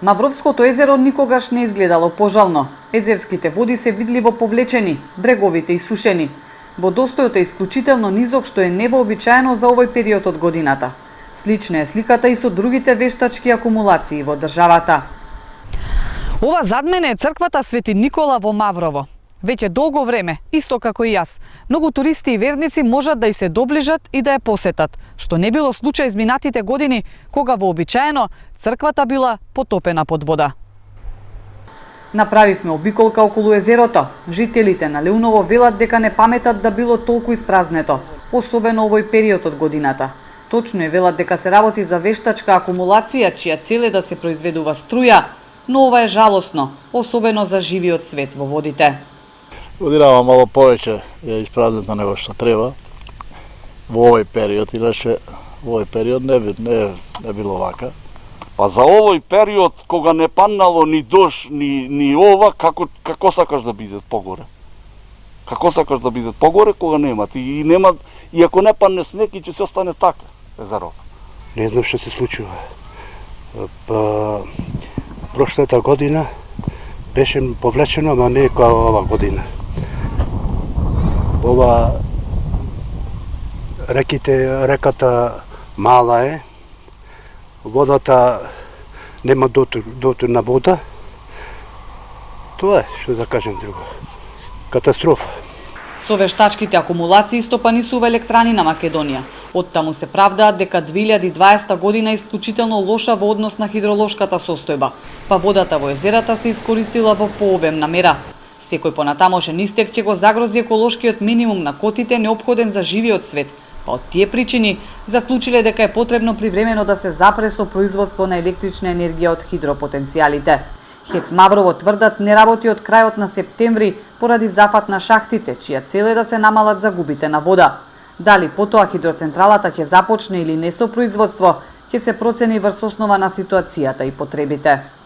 Мавровското езеро никогаш не изгледало пожално. Езерските води се видливо повлечени, бреговите исушени. Водостојот е исклучително низок, што е невообичаено за овој период од годината. Слична е сликата и со другите вештачки акумулации во државата. Ова зад мене е црквата Свети Никола во Маврово. Веќе долго време, исто како и јас, многу туристи и верници можат да и се доближат и да ја посетат, што не било случај изминатите години, кога вообичаено црквата била потопена под вода. Направивме обиколка околу езерото. Жителите на Леуново велат дека не паметат да било толку испразнето, особено овој период од годината. Точно е велат дека се работи за вештачка акумулација, чија цел е да се произведува струја, но ова е жалосно, особено за живиот свет во водите. Годинава мало повеќе е испразнето него што треба во овој период, иначе во овој период не било вака. Па за овој период кога не паднало ни дожд, ни ова, како сакаш да биде погоре? Како сакаш да биде погоре кога нема? И ако не падне снег, и ќе се остане така езерото. Не знам што се случува. Па прошлата година беше повлечено, ама не како ова година. Ова реката мала е, водата нема дотур на вода. Тоа е што да кажем друго. Катастрофа. Со вештачките акумулации стопанисува електрани на Македонија. Оттаму се правдаат дека 2020 година е исклучително лоша во однос на хидролошката состојба, па водата во езерата се искористила во пообемна мера. Секој понатамошен истек ќе го загрози еколошкиот минимум на котите неопходен за живиот свет, па од тие причини заклучиле дека е потребно привремено да се запре со производство на електрична енергија од хидропотенцијалите. ХЕЦ Маврово тврдат не работи од крајот на септември поради зафат на шахтите, чија цел е да се намалат загубите на вода. Дали потоа хидроцентралата ќе започне или не со производство, ќе се процени врз основа на ситуацијата и потребите.